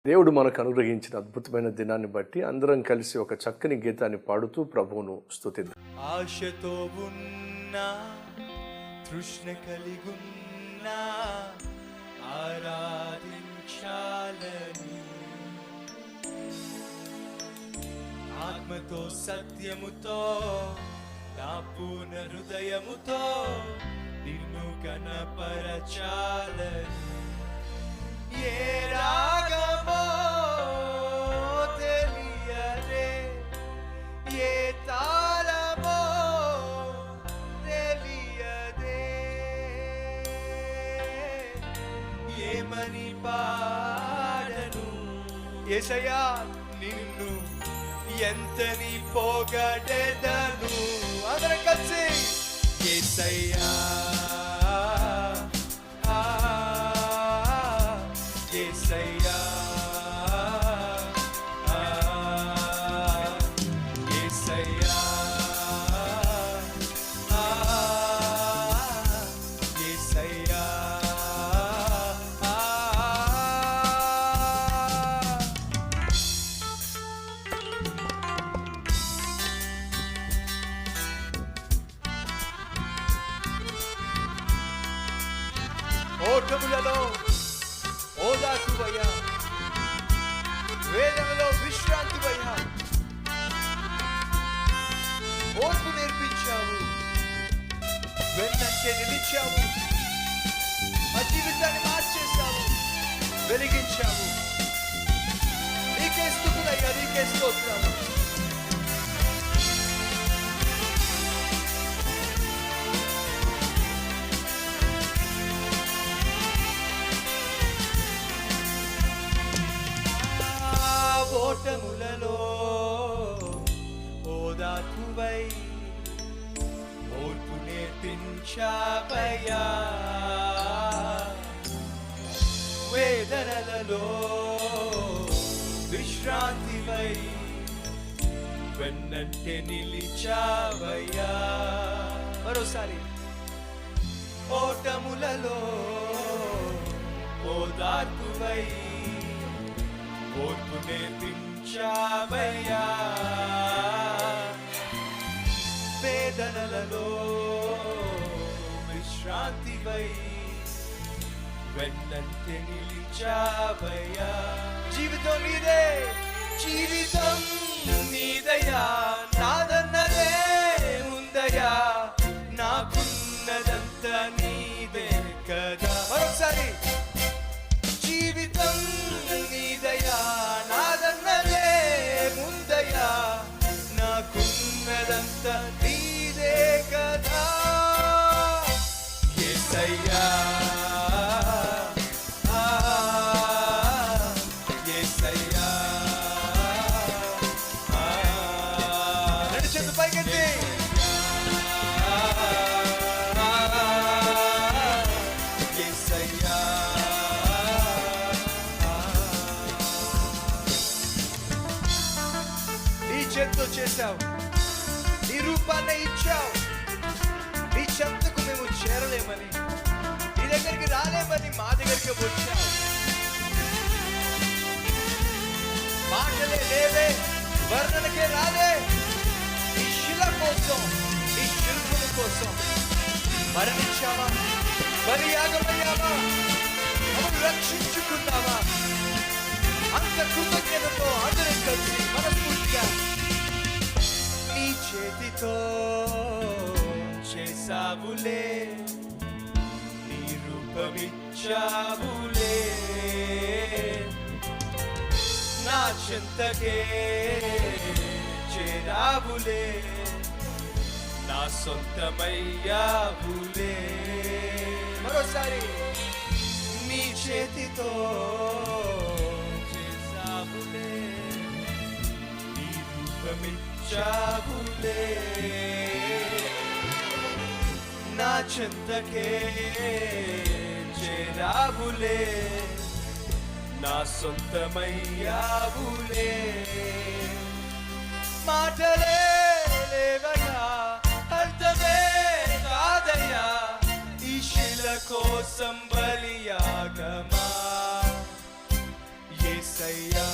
దేవుడు మనకు అనుగ్రహించిన అద్భుతమైన దినాన్ని బట్టి అందరం కలిసి ఒక చక్కని గీతాన్ని పాడుతూ ప్రభువును స్తుతిద్దాం. ఆశతో ఉన్నా తృష్ణ కలిగున్నా ఆరాధించాలని ఆత్మతో సత్యముతో నా పూర్ణ హృదయముతో నిన్ను కనపరచాలని ఏ రాగమో తెలియదే ఏ తాళమో తెలియదే ఏమని పాడను యేసయ్యా నిన్ను ఎంతని పొగడెదను అందరం కలిసి యేసయ్యా యేసయ్యా యేసయ్యా యేసయ్యా ఓటములలో ఓదార్పువయ్యా, వేదనలో విశ్రాంతివయ్యా, ఓర్పు నేర్పించావు, వెన్నంటే నిలిచావు, మా జీవితాన్ని మార్చేశావు, వెలిగించావు. నీకే స్తుతులయ్యా, నీకే స్తోత్రాలు. ఓటములలో ఓదార్పువై ఓర్పు నేర్పించావయ్యా, వేదనలలో విశ్రాంతివై వెన్నంటే నిలిచావయ్యా. మరోసారి ఓటములలో ఓదార్పువై ఓర్పు నేర్పించావయ్యా, వేదనలలో విశ్రాంతివై వెన్నంటే నిలిచావయ్యా. జీవితం నీదే, జీవితం నీదయ్యా, నాదన్నదే ఉందయ్యా, నాకున్నదంతా నీదే కదా. మరొకసారి జీవితం నీదయ్యా, నాదన్నదే ముందయ్యా, నాకున్నదంతా నీదే కదా. యేసయ్యా యేసయ్యా రెండు చేతులు పైకెత్తి యేసయ్యా చేతితో చేశావు, నీ రూపాన్ని ఇచ్చావు. నీ చెంతకు మేము చేరలేమని, నీ దగ్గరికి రాలేమని మా దగ్గరికి వచ్చావు. మాటలే లేవే, వర్ణనకే రాలే, నీ శిల కోసం, నీ శిల్పుల కోసం మరణించావా, బలియాగమయ్యావా, మమ్మల్ని రక్షించుకున్నావా. అంత కృతజ్ఞతతో అందరం కలిసి మనస్ఫూర్తిగా నీ చేతితో చేసావులే, నీ రూపమిచ్చావులే, నా చెంతకే చేరావులే, నా సొంతమయ్యావులే. మరోసారి నీ చేతితో చేసావులే, నీ రూపమిచ్చావులే, నా చెంతకే చేరావులే, నా సొంతమయ్యావులే. మాటలే లేవయ్యా, అర్థమే కాదయ్యా, ఈ శిల కోసం బలియాగమా. యేసయ్యా